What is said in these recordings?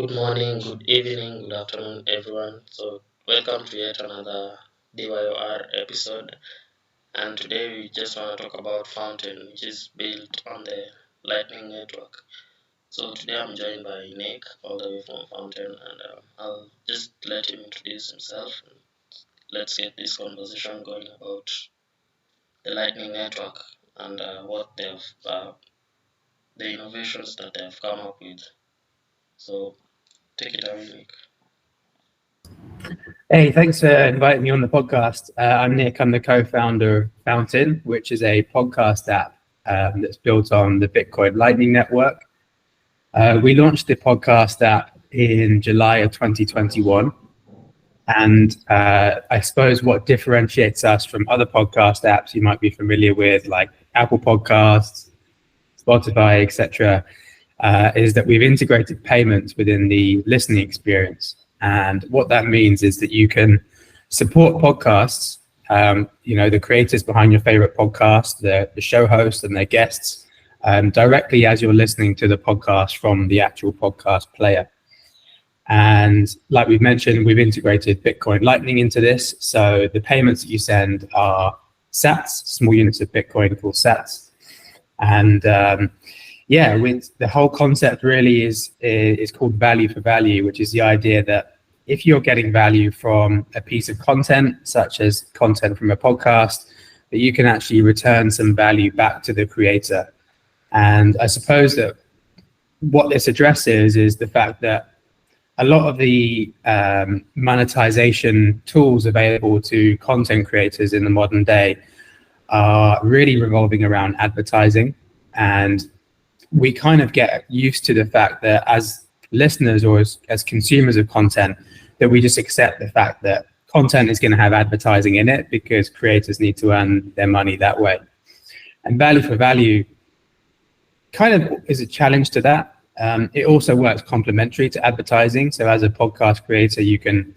Good morning, good evening, good afternoon, everyone. So, welcome to yet another DYOR episode. And today we just want to talk about Fountain, which is built on the Lightning Network. So, today I'm joined by Nick, all the way from Fountain, and I'll just let him introduce himself. Let's get this conversation going about the Lightning Network and the innovations that they've come up with. So, take it away, Nick. Hey, thanks for inviting me on the podcast. I'm Nick. I'm the co-founder of Fountain, which is a podcast app that's built on the Bitcoin Lightning Network. We launched the podcast app in July of 2021. And I suppose what differentiates us from other podcast apps you might be familiar with, like Apple Podcasts, Spotify, etc., is that we've integrated payments within the listening experience. And what that means is that you can support podcasts, the creators behind your favorite podcast, the show hosts and their guests, directly as you're listening to the podcast from the actual podcast player. And like we've mentioned, we've integrated Bitcoin Lightning into this. So the payments that you send are sats, small units of Bitcoin called sats. And with the whole concept really is called value for value, which is the idea that if you're getting value from a piece of content, such as content from a podcast, that you can actually return some value back to the creator. And I suppose that what this addresses is the fact that a lot of the monetization tools available to content creators in the modern day are really revolving around advertising. And we kind of get used to the fact that as listeners or as consumers of content, that we just accept the fact that content is going to have advertising in it because creators need to earn their money that way. And value for value kind of is a challenge to that. It also works complementary to advertising. So as a podcast creator, you can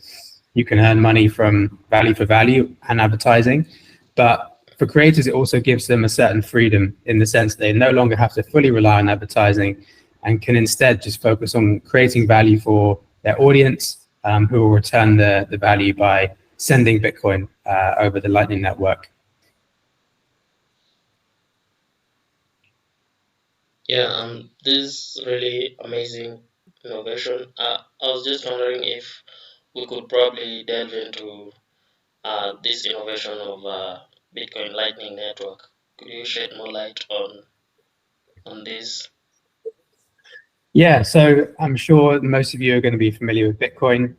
earn money from value for value and advertising. But for creators, it also gives them a certain freedom in the sense they no longer have to fully rely on advertising and can instead just focus on creating value for their audience, who will return the value by sending Bitcoin over the Lightning Network. Yeah, this is really amazing innovation. I was just wondering if we could probably delve into this innovation of Bitcoin Lightning Network. Could you shed more light on this? Yeah, so I'm sure most of you are going to be familiar with Bitcoin.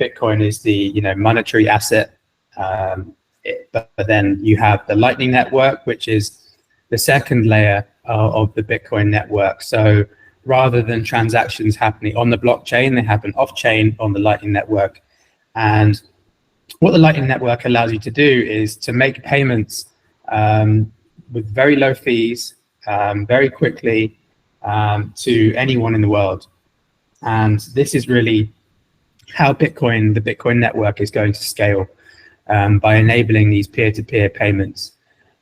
Bitcoin is the monetary asset, but then you have the Lightning Network, which is the second layer of the Bitcoin network. So rather than transactions happening on the blockchain, they happen off-chain on the Lightning Network. And what the Lightning Network allows you to do is to make payments with very low fees, very quickly, to anyone in the world. And this is really how the Bitcoin network is going to scale, by enabling these peer-to-peer payments.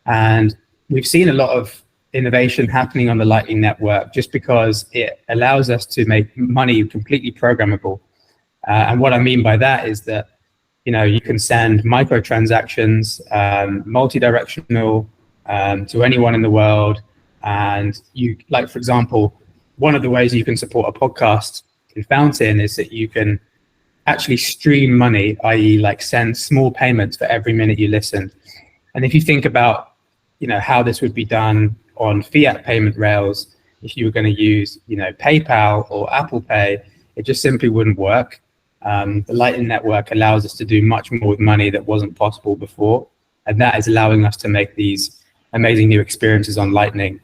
And we've seen a lot of innovation happening on the Lightning Network just because it allows us to make money completely programmable. And what I mean by that is that you can send microtransactions, multi-directional, to anyone in the world. And for example, one of the ways you can support a podcast in Fountain is that you can actually stream money, i.e. send small payments for every minute you listen. And if you think about, how this would be done on fiat payment rails, if you were going to use, PayPal or Apple Pay, it just simply wouldn't work. The Lightning Network allows us to do much more with money that wasn't possible before. And that is allowing us to make these amazing new experiences on Lightning.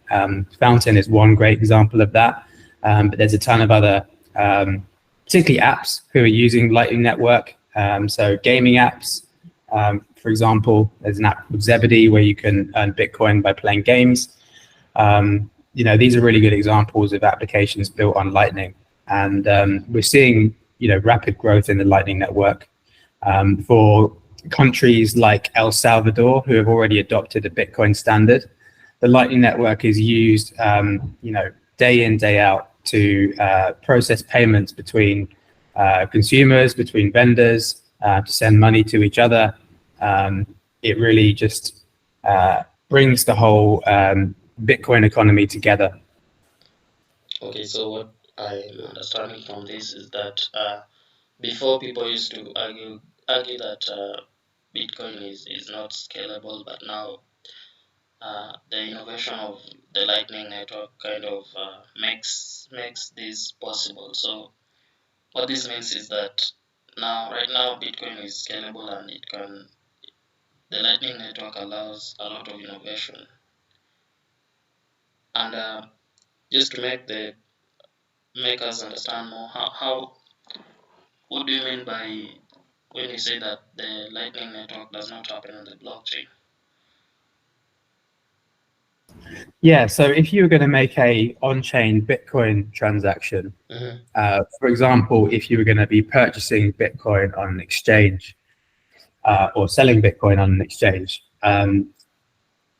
Fountain is one great example of that, but there's a ton of other, particularly apps who are using Lightning Network. So gaming apps, for example, there's an app called Zebedee where you can earn Bitcoin by playing games. These are really good examples of applications built on Lightning. And we're seeing, rapid growth in the Lightning Network. For countries like El Salvador, who have already adopted a Bitcoin standard, the Lightning Network is used, day in, day out to process payments between consumers, between vendors, to send money to each other. It really just brings the whole Bitcoin economy together. Okay, so what I'm understanding from this is that before people used to argue that Bitcoin is not scalable, but now the innovation of the Lightning Network kind of makes this possible. So what this means is that right now Bitcoin is scalable, and the Lightning Network allows a lot of innovation. And just to make us understand more, what do you mean by when you say that the Lightning Network does not happen on the blockchain? Yeah, so if you were going to make a on-chain Bitcoin transaction, for example, if you were going to be purchasing Bitcoin on an exchange or selling Bitcoin on an exchange,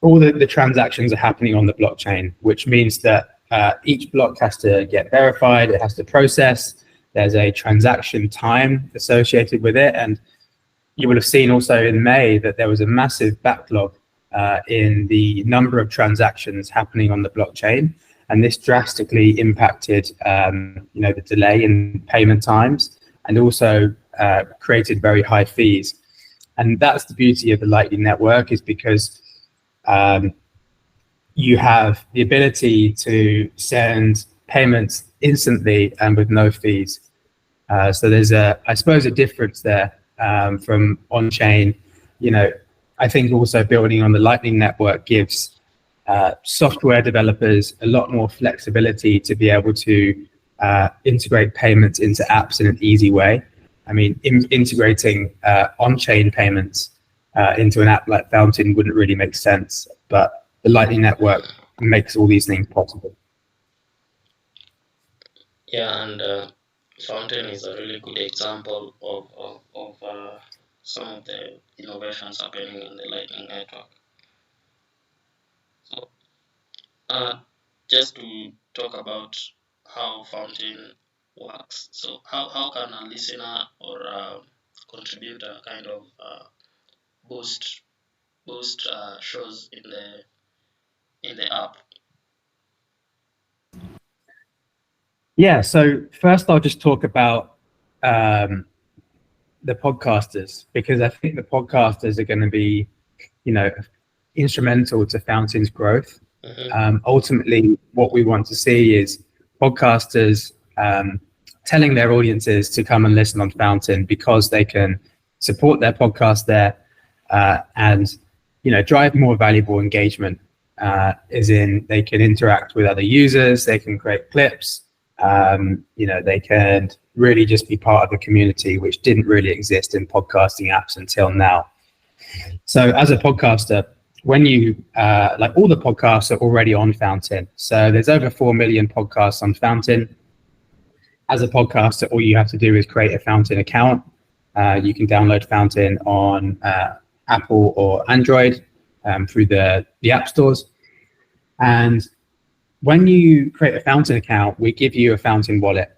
all the transactions are happening on the blockchain, which means that each block has to get verified, it has to process, there's a transaction time associated with it. And you will have seen also in May that there was a massive backlog in the number of transactions happening on the blockchain, and this drastically impacted the delay in payment times, and also created very high fees. And that's the beauty of the Lightning Network, is because you have the ability to send payments instantly and with no fees. So there's I suppose a difference there from on-chain. I think also building on the Lightning Network gives software developers a lot more flexibility to be able to integrate payments into apps in an easy way. I mean, integrating on-chain payments into an app like Fountain wouldn't really make sense, but the Lightning Network makes all these things possible. Yeah, and Fountain is a really good example of some of the innovations happening in the Lightning Network. So, just to talk about how Fountain works. So, how can a listener or a contributor kind of boost shows in the app? Yeah, so first I'll just talk about the podcasters, because I think the podcasters are going to be, instrumental to Fountain's growth. Ultimately, what we want to see is podcasters telling their audiences to come and listen on Fountain, because they can support their podcast there and drive more valuable engagement, as in they can interact with other users, they can create clips, they can really just be part of a community, which didn't really exist in podcasting apps until now. So as a podcaster, when you all the podcasts are already on Fountain. So there's over 4 million podcasts on Fountain. As a podcaster, all you have to do is create a Fountain account. You can download Fountain on Apple or Android through the app stores. And when you create a Fountain account, we give you a Fountain wallet,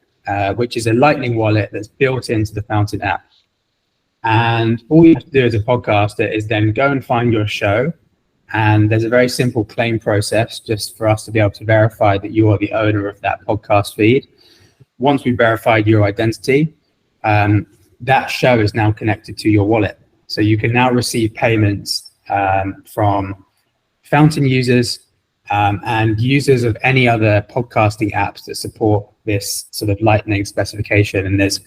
which is a Lightning wallet that's built into the Fountain app. And all you have to do as a podcaster is then go and find your show. And there's a very simple claim process just for us to be able to verify that you are the owner of that podcast feed. Once we've verified your identity, that show is now connected to your wallet. So you can now receive payments from Fountain users and users of any other podcasting apps that support this sort of Lightning specification. And there's,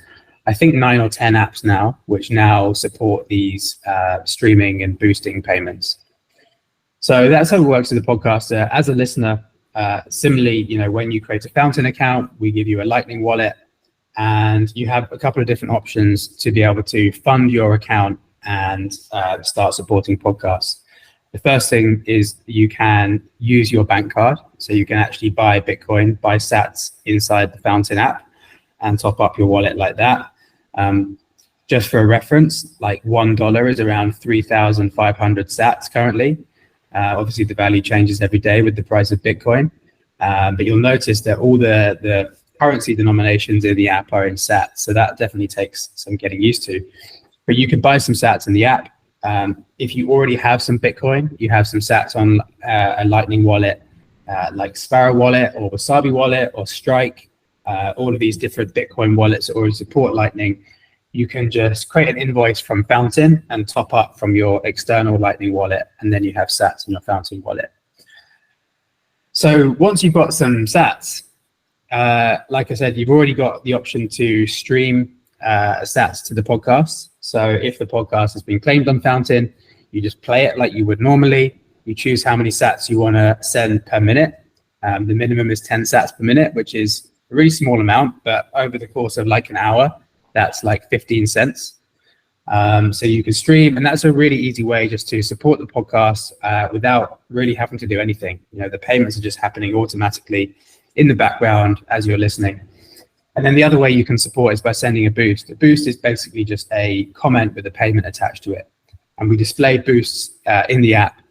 I think, 9 or 10 apps now, which now support these streaming and boosting payments. So that's how it works as a podcaster. As a listener, similarly, when you create a Fountain account, we give you a Lightning wallet, and you have a couple of different options to be able to fund your account and start supporting podcasts. The first thing is you can use your bank card. So you can actually buy Bitcoin, buy sats inside the Fountain app and top up your wallet like that. Just for a reference, like $1 is around 3,500 sats currently. Obviously, the value changes every day with the price of Bitcoin. But you'll notice that all the currency denominations in the app are in sats. So that definitely takes some getting used to. But you can buy some sats in the app. If you already have some Bitcoin, you have some sats on a Lightning wallet, like Sparrow Wallet or Wasabi Wallet or Strike, all of these different Bitcoin wallets that already support Lightning. You can just create an invoice from Fountain and top up from your external Lightning wallet, and then you have sats in your Fountain wallet. So once you've got some sats, like I said, you've already got the option to stream sats to the podcast. So if the podcast has been claimed on Fountain, you just play it like you would normally. You choose how many sats you want to send per minute. The minimum is 10 sats per minute, which is a really small amount, but over the course of like an hour, that's like 15 cents. So you can stream, and that's a really easy way just to support the podcast without really having to do anything. You know, the payments are just happening automatically in the background as you're listening. And then the other way you can support is by sending a boost. A boost is basically just a comment with a payment attached to it. And we display boosts in the app,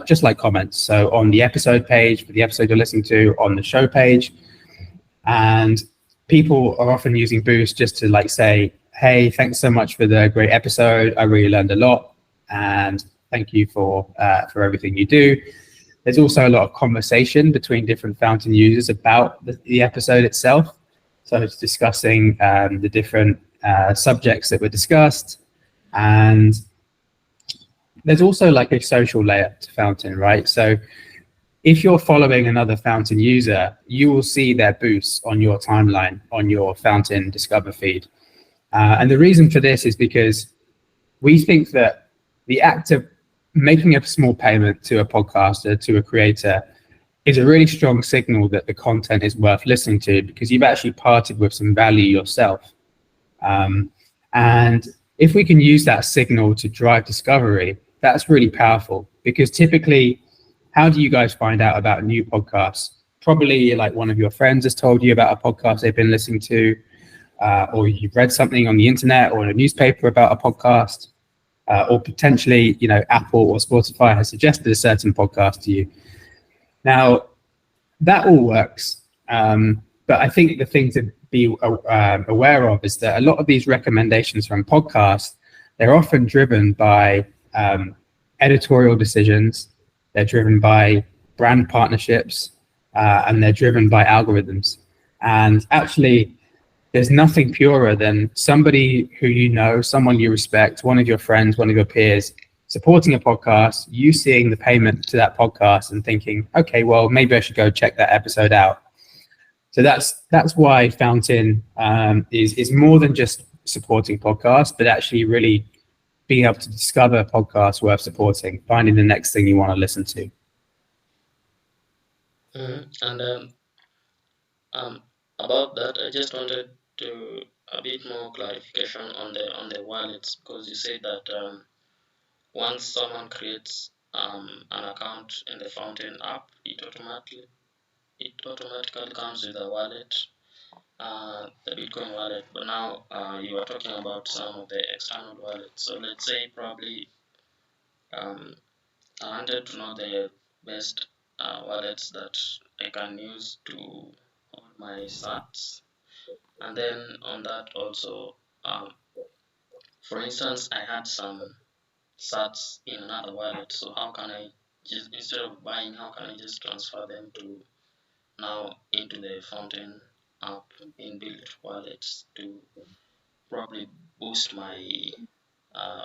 just like comments. So on the episode page for the episode you're listening to, on the show page. And people are often using boost just to like say, hey, thanks so much for the great episode. I really learned a lot. And thank you for everything you do. There's also a lot of conversation between different Fountain users about the episode itself. So it's discussing the different subjects that were discussed. And there's also like a social layer to Fountain, right? So if you're following another Fountain user, you will see their boosts on your timeline, on your Fountain Discover feed. And the reason for this is because we think that the act of making a small payment to a podcaster, to a creator, is a really strong signal that the content is worth listening to, because you've actually parted with some value yourself. And if we can use that signal to drive discovery, that's really powerful, because typically, how do you guys find out about new podcasts? Probably like one of your friends has told you about a podcast they've been listening to, or you've read something on the internet or in a newspaper about a podcast, or potentially, you know, Apple or Spotify has suggested a certain podcast to you. Now, that all works, but I think the thing to be aware of is that a lot of these recommendations from podcasts, they're often driven by editorial decisions, they're driven by brand partnerships, and they're driven by algorithms. And actually, there's nothing purer than somebody who you know, someone you respect, one of your friends, one of your peers, supporting a podcast, you seeing the payment to that podcast and thinking, okay, well, maybe I should go check that episode out. So that's why Fountain is more than just supporting podcasts, but actually really being able to discover podcasts worth supporting, finding the next thing you want to listen to. And about that, I just wanted to a bit more clarification on the wallets, because you said that once someone creates an account in the Fountain app, it automatically comes with a wallet, the Bitcoin wallet. But now you are talking about some of the external wallets. So let's say probably I wanted to know the best wallets that I can use to hold my sats, and then on that also, for instance, I had some sats in another wallet. So how can I just, instead of buying, how can I just transfer them to now into the Fountain app inbuilt wallets to probably boost my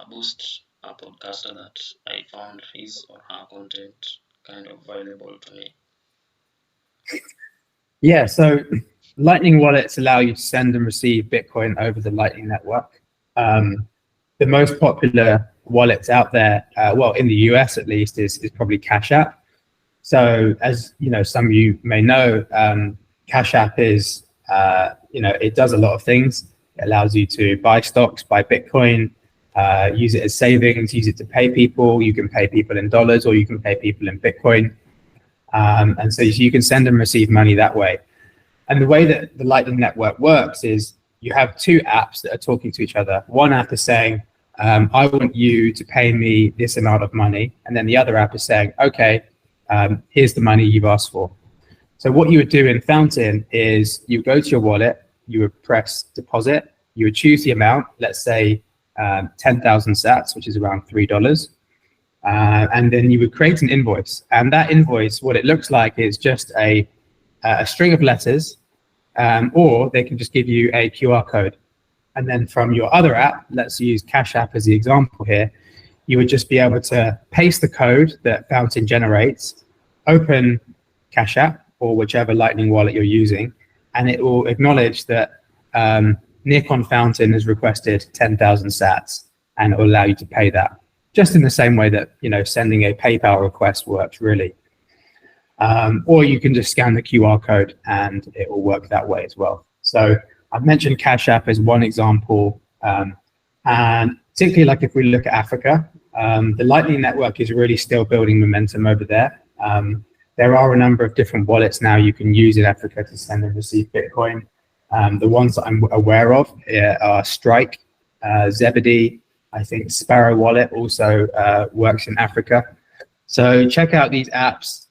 boost a podcaster that I found his or her content kind of valuable to me? Yeah, so Lightning wallets allow you to send and receive Bitcoin over the Lightning Network. The most popular wallets out there, well, in the US at least, is probably Cash App. So as you know, some of you may know, Cash App is, it does a lot of things. It allows you to buy stocks, buy Bitcoin, use it as savings, use it to pay people. You can pay people in dollars or you can pay people in Bitcoin. And so you can send and receive money that way. And the way that the Lightning Network works is you have two apps that are talking to each other. One app is saying, I want you to pay me this amount of money. And then the other app is saying, okay, here's the money you've asked for. So what you would do in Fountain is you go to your wallet, you would press deposit, you would choose the amount, let's say 10,000 sats, which is around $3. And then you would create an invoice. And that invoice, what it looks like is just a string of letters, or they can just give you a QR code. And then from your other app, let's use Cash App as the example here, you would just be able to paste the code that Fountain generates, open Cash App or whichever Lightning wallet you're using, and it will acknowledge that Nick on Fountain has requested 10,000 sats, and it will allow you to pay that. Just in the same way that sending a PayPal request works, really. Or you can just scan the QR code and it will work that way as well. So I've mentioned Cash App as one example, and particularly like if we look at Africa, the Lightning Network is really still building momentum over there. There are a number of different wallets now you can use in Africa to send and receive Bitcoin. The ones that I'm aware of are Strike, Zebedee. I think Sparrow Wallet also works in Africa. So check out these apps.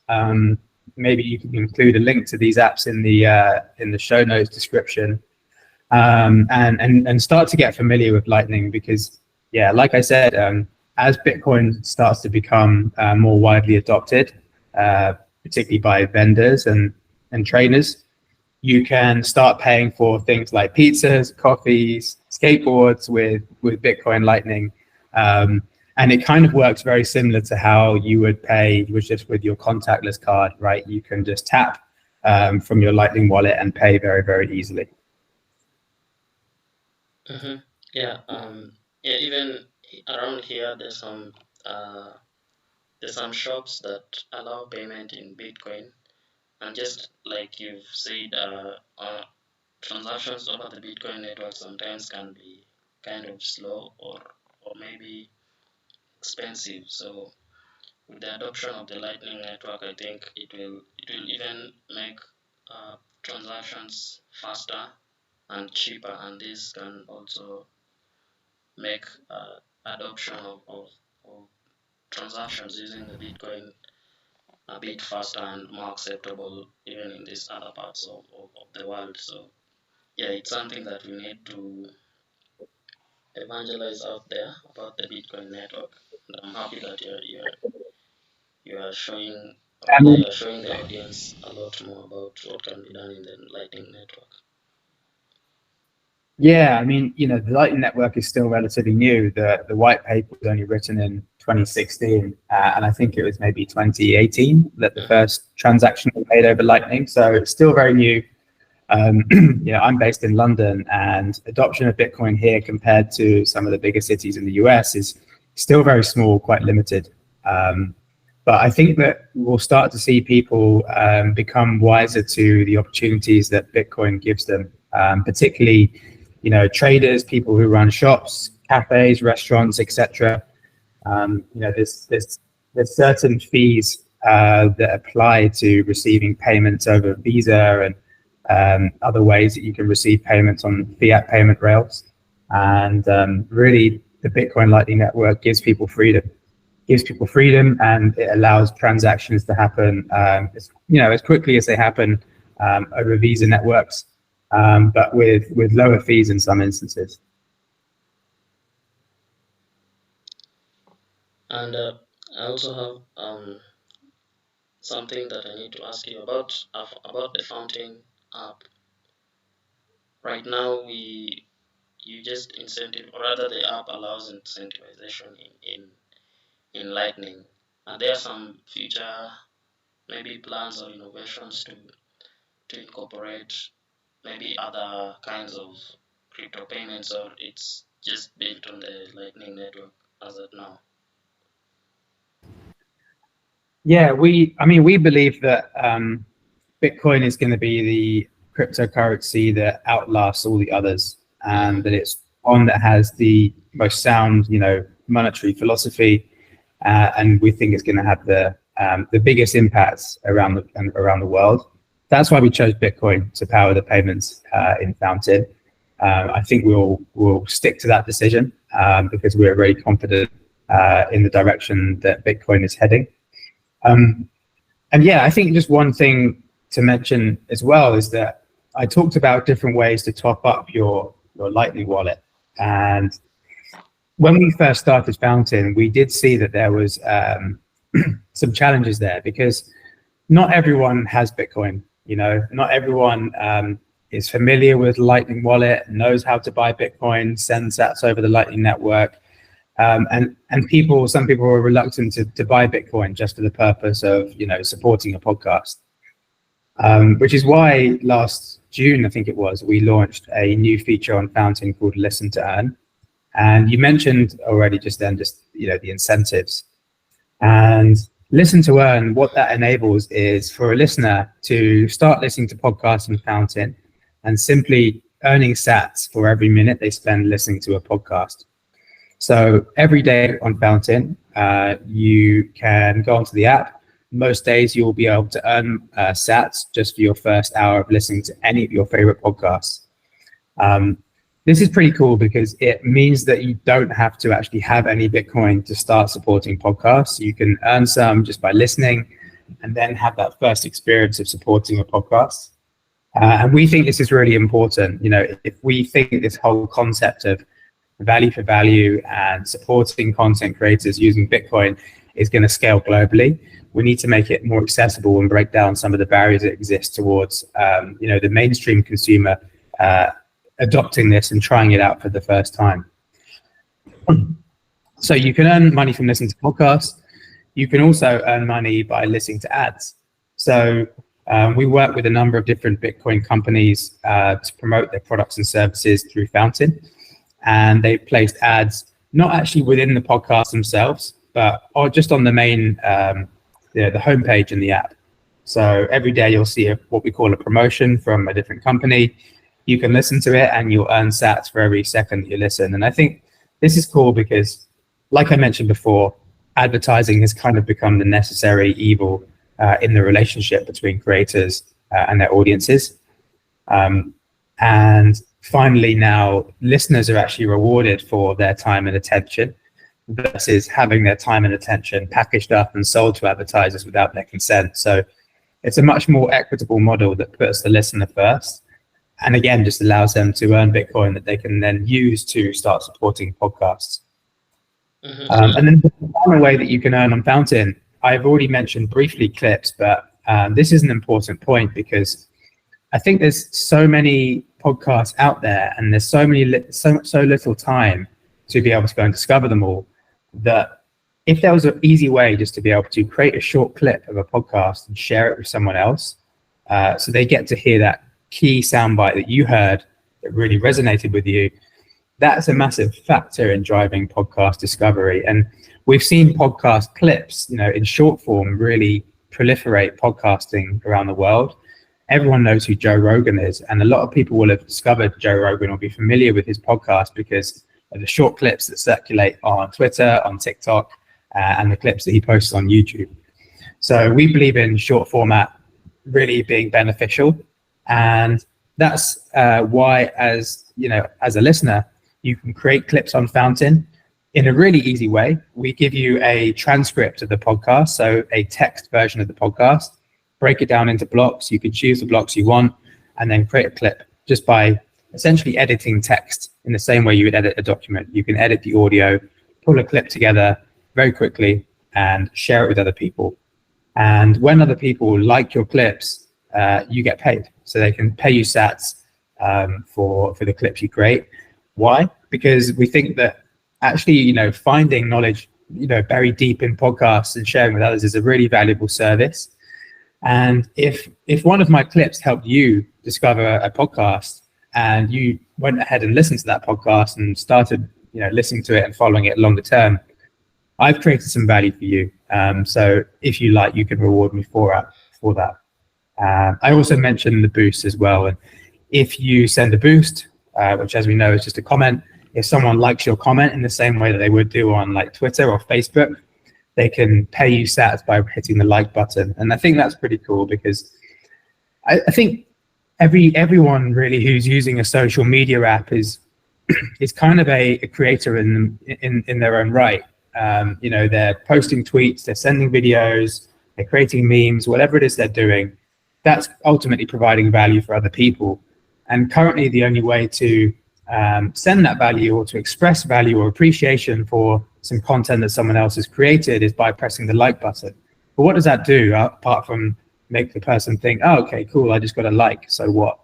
Maybe you can include a link to these apps in the show notes description, and start to get familiar with Lightning, because like I said, as Bitcoin starts to become more widely adopted, particularly by vendors and traders, you can start paying for things like pizzas, coffees, skateboards with Bitcoin Lightning. And it kind of works very similar to how you would pay just with your contactless card, right? You can just tap from your Lightning wallet and pay very, very easily. Mm-hmm. Yeah. Even around here, there's some shops that allow payment in Bitcoin, and just like you've said, transactions over the Bitcoin network sometimes can be kind of slow or maybe expensive. So with the adoption of the Lightning Network, I think it will even make transactions faster and cheaper, and this can also make adoption of transactions using the Bitcoin a bit faster and more acceptable even in these other parts of the world. So it's something that we need to evangelize out there about the Bitcoin network. And I'm happy that you are showing the audience a lot more about what can be done in the Lightning network. Yeah, I mean, the Lightning Network is still relatively new. The white paper was only written in 2016, and I think it was maybe 2018 that the first transaction was made over Lightning. So it's still very new. I'm based in London, and adoption of Bitcoin here compared to some of the bigger cities in the US is still very small, quite limited. But I think that we'll start to see people become wiser to the opportunities that Bitcoin gives them, particularly traders, people who run shops, cafes, restaurants, etc. There's certain fees that apply to receiving payments over Visa and other ways that you can receive payments on fiat payment rails. And really, the Bitcoin Lightning Network gives people freedom. And it allows transactions to happen as quickly as they happen over Visa networks, but with lower fees in some instances. And I also have something that I need to ask you about the Fountain app. Right now, you just the app allows incentivization in Lightning. Are there some future maybe plans or innovations to incorporate maybe other kinds of crypto payments, or it's just built on the Lightning network as of now? Yeah, we believe that Bitcoin is going to be the cryptocurrency that outlasts all the others, and that it's one that has the most sound, monetary philosophy, and we think it's going to have the biggest impacts around the world. That's why we chose Bitcoin to power the payments in Fountain. I think we'll stick to that decision because we're very confident in the direction that Bitcoin is heading. And I think just one thing to mention as well is that I talked about different ways to top up your Lightning wallet. And when we first started Fountain, we did see that there was some challenges there, because not everyone has Bitcoin. Not everyone is familiar with Lightning wallet, knows how to buy Bitcoin, send sats over the Lightning network. And some people were reluctant to buy Bitcoin just for the purpose of, supporting a podcast. Which is why last June, I think it was, we launched a new feature on Fountain called Listen to Earn. And you mentioned already just then, the incentives. And Listen to Earn, what that enables is for a listener to start listening to podcasts on Fountain and simply earning sats for every minute they spend listening to a podcast. So every day on Fountain, you can go onto the app. Most days you'll be able to earn sats just for your first hour of listening to any of your favorite podcasts. This is pretty cool because it means that you don't have to actually have any Bitcoin to start supporting podcasts. You can earn some just by listening and then have that first experience of supporting a podcast. And we think this is really important. If we think this whole concept of value for value and supporting content creators using Bitcoin is going to scale globally, we need to make it more accessible and break down some of the barriers that exist towards, the mainstream consumer adopting this and trying it out for the first time. So you can earn money from listening to podcasts. You can also earn money by listening to ads. So we work with a number of different Bitcoin companies to promote their products and services through Fountain. And they've placed ads, not actually within the podcast themselves, but just on the main, the homepage in the app. So every day you'll see what we call a promotion from a different company. You can listen to it and you'll earn sats for every second that you listen. And I think this is cool because, like I mentioned before, advertising has kind of become the necessary evil in the relationship between creators and their audiences. And finally now, listeners are actually rewarded for their time and attention versus having their time and attention packaged up and sold to advertisers without their consent. So it's a much more equitable model that puts the listener first. And again, just allows them to earn Bitcoin that they can then use to start supporting podcasts. Mm-hmm. And then the final way that you can earn on Fountain, I've already mentioned briefly clips, but this is an important point because I think there's so many podcasts out there and there's so little time to be able to go and discover them all, that if there was an easy way just to be able to create a short clip of a podcast and share it with someone else, so they get to hear that key soundbite that you heard that really resonated with you, that's a massive factor in driving podcast discovery. And we've seen podcast clips, in short form really proliferate podcasting around the world. Everyone knows who Joe Rogan is, and a lot of people will have discovered Joe Rogan or be familiar with his podcast because of the short clips that circulate on Twitter, on TikTok, and the clips that he posts on YouTube. So we believe in short format really being beneficial. And that's why, as a listener, you can create clips on Fountain in a really easy way. We give you a transcript of the podcast, so a text version of the podcast, break it down into blocks. You can choose the blocks you want and then create a clip just by essentially editing text in the same way you would edit a document. You can edit the audio, pull a clip together very quickly and share it with other people. And when other people like your clips, you get paid. So they can pay you sats for the clips you create. Why? Because we think that actually, finding knowledge, buried deep in podcasts and sharing with others is a really valuable service. And if one of my clips helped you discover a podcast and you went ahead and listened to that podcast and started, listening to it and following it longer term, I've created some value for you. So if you like, you can reward me for that. I also mentioned the boost as well. And if you send a boost, which as we know is just a comment, if someone likes your comment in the same way that they would do on like Twitter or Facebook, they can pay you sats by hitting the like button. And I think that's pretty cool because I think everyone really who's using a social media app is kind of a creator in their own right. They're posting tweets, they're sending videos, they're creating memes, whatever it is they're doing. that's ultimately providing value for other people. And currently the only way to send that value or to express value or appreciation for some content that someone else has created is by pressing the like button. But what does that do apart from make the person think, oh, okay, cool, I just got a like, so what?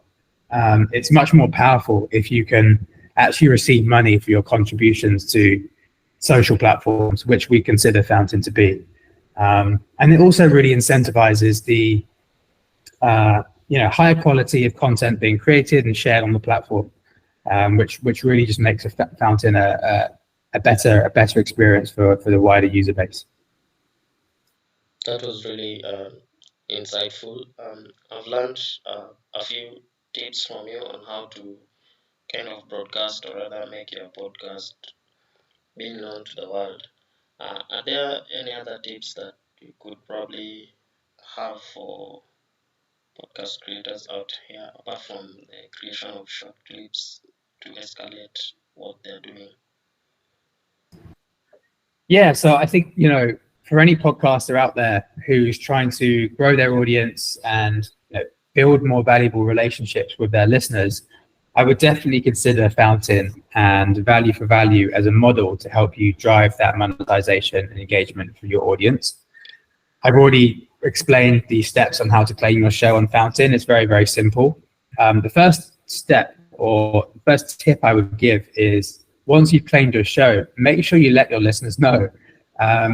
It's much more powerful if you can actually receive money for your contributions to social platforms, which we consider Fountain to be. And it also really incentivizes the higher quality of content being created and shared on the platform, which really just makes a Fountain a better experience for the wider user base. That was really insightful. I've learned a few tips from you on how to kind of broadcast or rather make your podcast being known to the world. Are there any other tips that you could probably have for podcast creators out here, apart from the creation of short clips to escalate what they're doing? Yeah, so I think, for any podcaster out there who's trying to grow their audience and build more valuable relationships with their listeners, I would definitely consider Fountain and Value for Value as a model to help you drive that monetization and engagement for your audience. I've already explained the steps on how to claim your show on Fountain. It's very, very simple. The first step or first tip I would give is, once you've claimed your show, make sure you let your listeners know.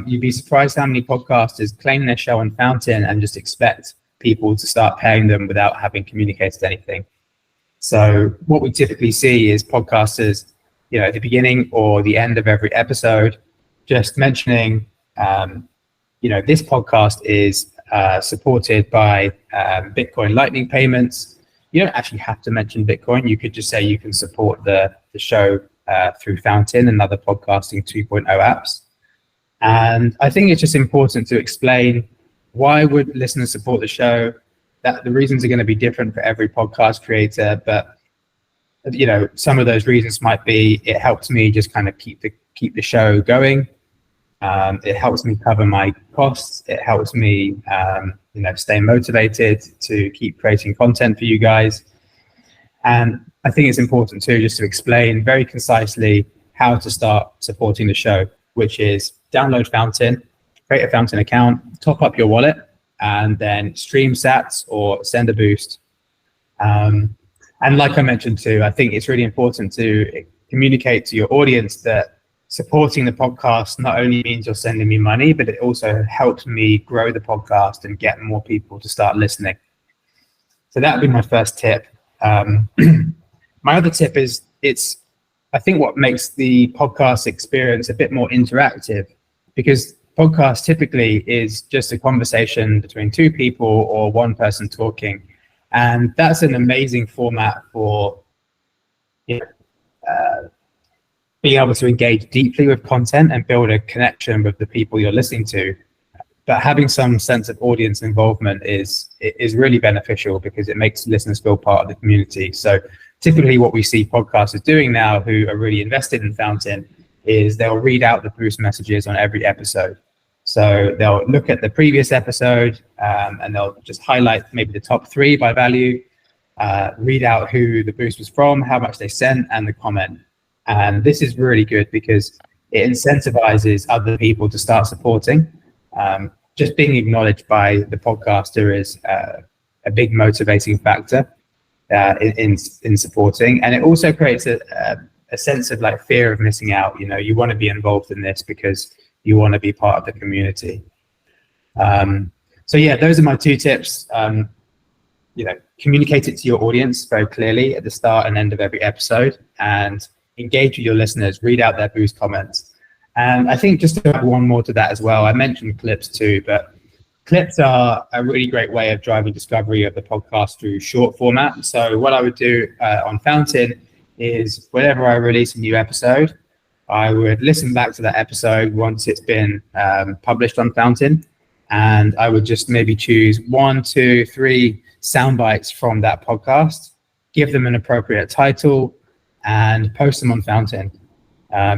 You'd be surprised how many podcasters claim their show on Fountain and just expect people to start paying them without having communicated anything. So what we typically see is podcasters, at the beginning or the end of every episode, just mentioning, this podcast is supported by Bitcoin Lightning payments. You don't actually have to mention Bitcoin. You could just say you can support the show through Fountain and other podcasting 2.0 apps. And I think it's just important to explain why would listeners support the show, that the reasons are going to be different for every podcast creator. But, some of those reasons might be, it helps me just kind of keep the show going. It helps me cover my costs. It helps me, stay motivated to keep creating content for you guys. And I think it's important too, just to explain very concisely how to start supporting the show, which is download Fountain, create a Fountain account, top up your wallet, and then stream sats or send a boost. And like I mentioned too, I think it's really important to communicate to your audience that supporting the podcast not only means you're sending me money, but it also helps me grow the podcast and get more people to start listening. So that would be my first tip. My other tip is, I think what makes the podcast experience a bit more interactive, because podcast typically is just a conversation between two people or one person talking. And that's an amazing format for being able to engage deeply with content and build a connection with the people you're listening to. But having some sense of audience involvement is really beneficial, because it makes listeners feel part of the community. So typically what we see podcasters doing now who are really invested in Fountain is they'll read out the boost messages on every episode. So they'll look at the previous episode and they'll just highlight maybe the top 3 by value, read out who the boost was from, how much they sent, and the comment. And this is really good because it incentivizes other people to start supporting. Just being acknowledged by the podcaster is a big motivating factor in supporting, and it also creates a sense of fear of missing out. You want to be involved in this because you want to be part of the community. So yeah, those are my 2 tips. Communicate it to your audience very clearly at the start and end of every episode, and engage with your listeners, read out their boost comments. And I think just to add one more to that as well, I mentioned clips too, but clips are a really great way of driving discovery of the podcast through short format. So what I would do on Fountain is, whenever I release a new episode, I would listen back to that episode once it's been published on Fountain, and I would just maybe choose 1, 2, 3 sound bites from that podcast, give them an appropriate title, and post them on Fountain.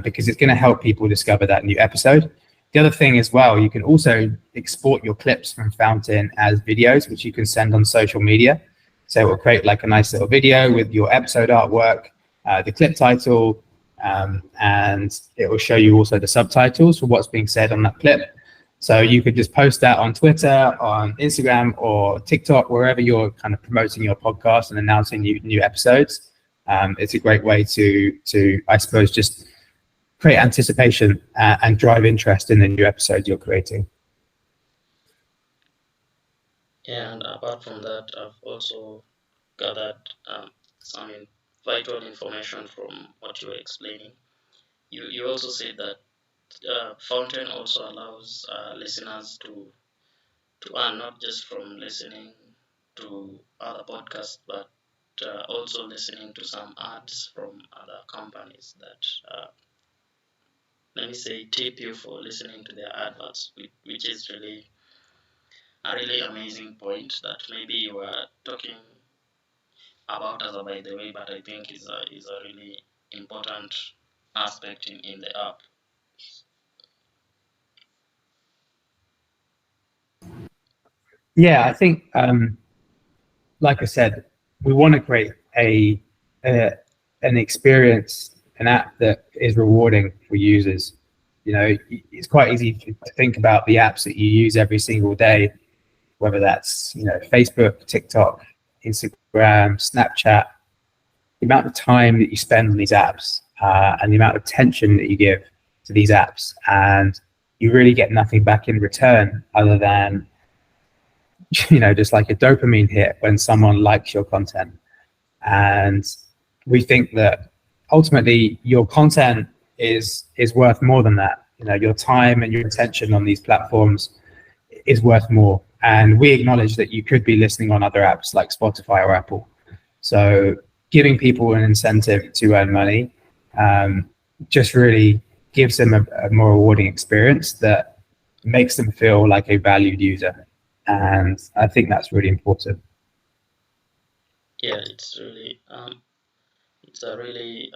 Because it's going to help people discover that new episode. The other thing as well, you can also export your clips from Fountain as videos, which you can send on social media. So it will create like a nice little video with your episode artwork, the clip title, and it will show you also the subtitles for what's being said on that clip. So you could just post that on Twitter, on Instagram, or TikTok, wherever you're kind of promoting your podcast and announcing new episodes. It's a great way to I suppose, just create anticipation and drive interest in the new episodes you're creating. Yeah, and apart from that, I've also gathered some vital information from what you were explaining. You also said that Fountain also allows listeners to earn not just from listening to other podcasts, but also listening to some ads from other companies that let me say tip you for listening to their adverts, which is really a really amazing point that maybe you were talking about as a by the way, but I think is a really important aspect in the app. Yeah, I think, like I said, we want to create an experience, an app that is rewarding for users. You know, it's quite easy to think about the apps that you use every single day, whether that's, you know, Facebook, TikTok, Instagram, Snapchat, the amount of time that you spend on these apps and the amount of attention that you give to these apps, and you really get nothing back in return other than, you know, just like a dopamine hit when someone likes your content. And we think that ultimately your content is worth more than that. You know, your time and your attention on these platforms is worth more. And we acknowledge that you could be listening on other apps like Spotify or Apple. So giving people an incentive to earn money just really gives them a more rewarding experience that makes them feel like a valued user. And I think that's really important. Yeah, it's really it's a really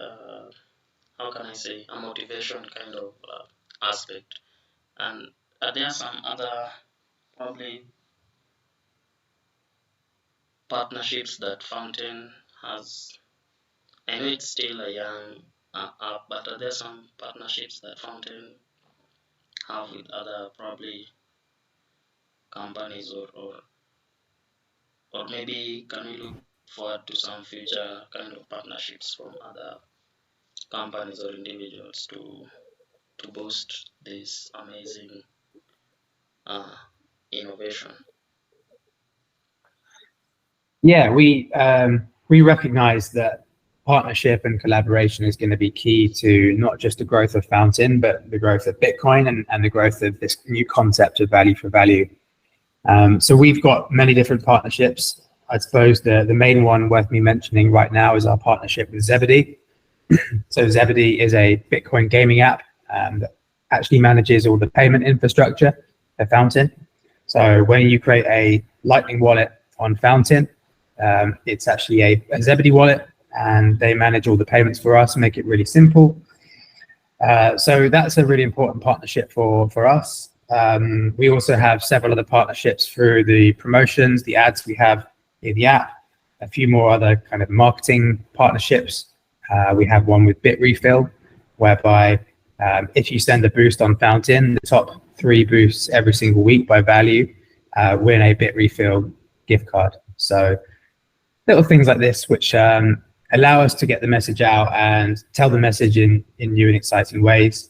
how can I say, a motivation kind of aspect. And there are some other probably partnerships that Fountain has. I know it's still a young app, but are there some partnerships that Fountain have with other probably companies, or maybe can we look forward to some future kind of partnerships from other companies or individuals to boost this amazing innovation? Yeah, we recognize that partnership and collaboration is going to be key to not just the growth of Fountain, but the growth of Bitcoin and the growth of this new concept of value for value. So we've got many different partnerships. I suppose the main one worth me mentioning right now is our partnership with Zebedee. So Zebedee is a Bitcoin gaming app that actually manages all the payment infrastructure at Fountain. So when you create a Lightning wallet on Fountain, it's actually a Zebedee wallet, and they manage all the payments for us, make it really simple. So that's a really important partnership for us. We also have several other partnerships through the promotions, the ads we have in the app, a few more other kind of marketing partnerships. We have one with BitRefill, whereby if you send a boost on Fountain, the top 3 boosts every single week by value win a BitRefill gift card. So little things like this, which allow us to get the message out and tell the message in new and exciting ways.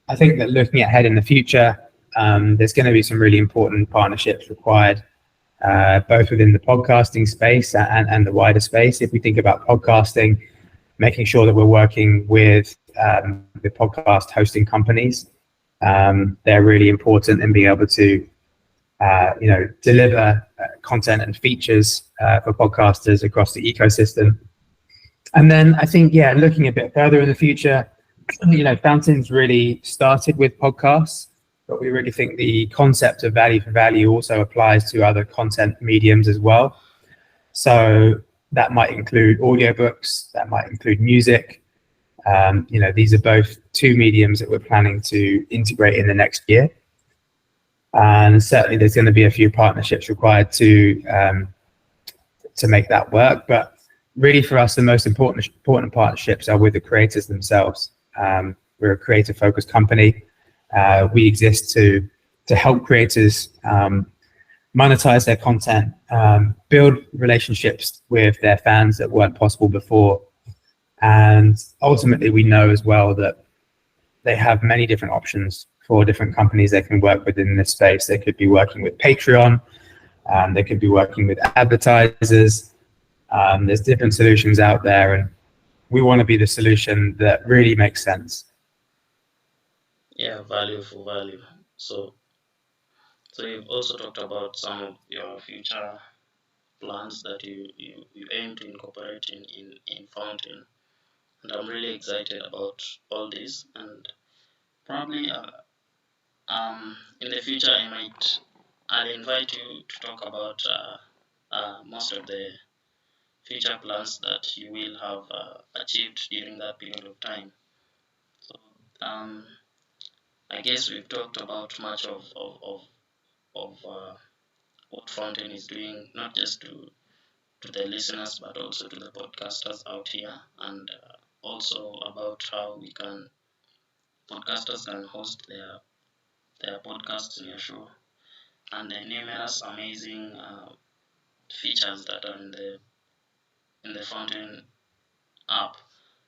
I think that looking ahead in the future, there's going to be some really important partnerships required, both within the podcasting space and the wider space. If we think about podcasting, making sure that we're working with the podcast hosting companies, they're really important in being able to deliver content and features for podcasters across the ecosystem. And then I think, looking a bit further in the future, Fountain's really started with podcasts, but we really think the concept of value for value also applies to other content mediums as well. So that might include audiobooks, that might include music, These are both two mediums that we're planning to integrate in the next year. And certainly there's going to be a few partnerships required to make that work. But really for us, the most important partnerships are with the creators themselves. We're a creator-focused company. We exist to help creators monetize their content, build relationships with their fans that weren't possible before. And ultimately, we know as well that they have many different options for different companies they can work with in this space. They could be working with Patreon, they could be working with advertisers. There's different solutions out there, and we want to be the solution that really makes sense. Yeah, value for value. So you've also talked about some of your future plans that you aim to incorporate in Fountain, and I'm really excited about all this. And probably in the future I'll invite you to talk about most of the future plans that you will have achieved during that period of time. So um, I guess we've talked about much of what Fountain is doing, not just to the listeners but also to the podcasters out here, and also about how we can podcasters can host their podcasts in your show, and the numerous amazing features that are in the Fountain app.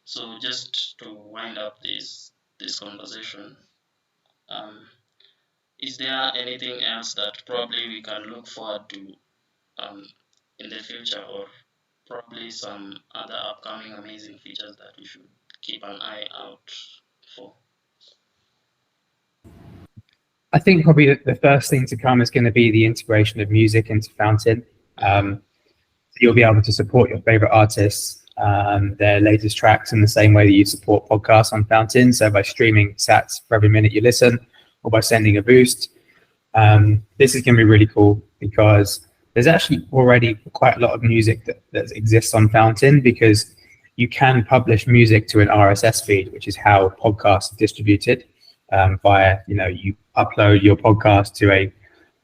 So just to wind up this conversation, um, is there anything else that probably we can look forward to um, in the future, or probably some other upcoming amazing features that we should keep an eye out for? I think probably the first thing to come is going to be the integration of music into Fountain. You'll be able to support your favorite artists, their latest tracks in the same way that you support podcasts on Fountain. So by streaming sats for every minute you listen, or by sending a boost. This is going to be really cool because there's actually already quite a lot of music that exists on Fountain, because you can publish music to an RSS feed, which is how podcasts are distributed via, you upload your podcast to a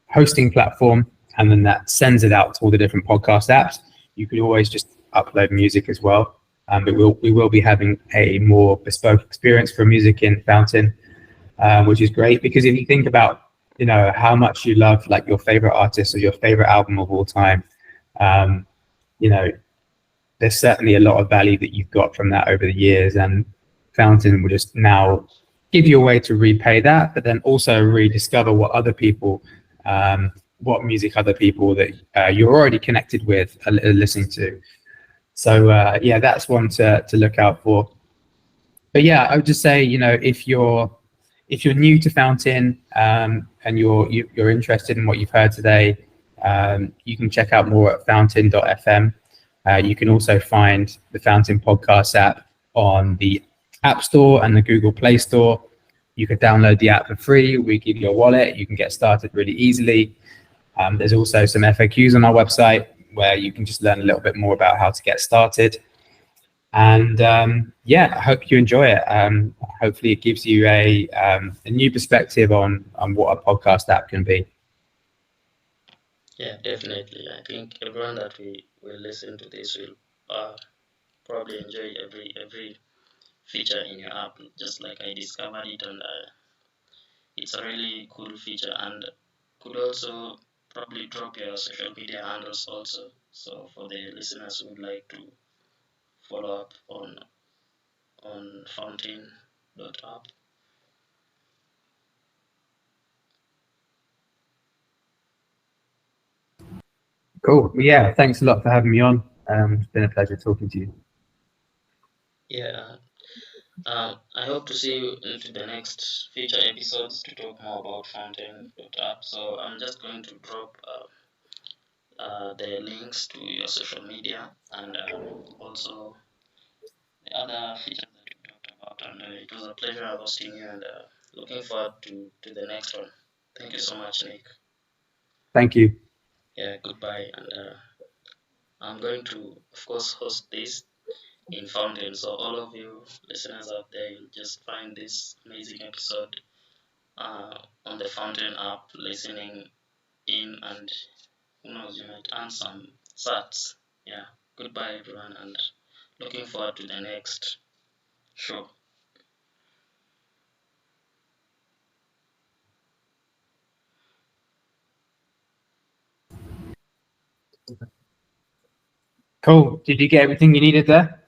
hosting platform, and then that sends it out to all the different podcast apps. You could always just upload music as well. But we will be having a more bespoke experience for music in Fountain, which is great, because if you think about, how much you love like your favorite artist or your favorite album of all time, um, you know, there's certainly a lot of value that you've got from that over the years, and Fountain will just now give you a way to repay that, but then also rediscover what music other people that you're already connected with are listening to. So yeah, that's one to look out for. But yeah, I would just say, if you're new to Fountain, and you're interested in what you've heard today, you can check out more at fountain.fm. You can also find the Fountain Podcast app on the App Store and the Google Play Store. You can download the app for free. We give you a wallet. You can get started really easily. There's also some FAQs on our website where you can just learn a little bit more about how to get started. And yeah, I hope you enjoy it. Hopefully it gives you a new perspective on what a podcast app can be. Yeah, definitely. I think everyone that will listen to this will probably enjoy every feature in your app, just like I discovered it, and it's a really cool feature, and could also probably drop your social media handles also. So for the listeners who would like to follow up on fountain.app. Cool. Well, yeah, thanks a lot for having me on. It's been a pleasure talking to you. Yeah. I hope to see you into the next future episodes to talk more about fountain.app. So I'm just going to drop the links to your social media, and also the other features that you talked about. And it was a pleasure hosting you, and looking forward to the next one. Thank you so much, Nick. Thank you. Yeah, goodbye. And I'm going to, of course, host this in Fountain. So all of you listeners out there, you'll just find this amazing episode on the Fountain app, listening in, and who knows, you might earn some sats. Yeah, goodbye everyone, and looking forward to the next show. Cool. Did you get everything you needed there?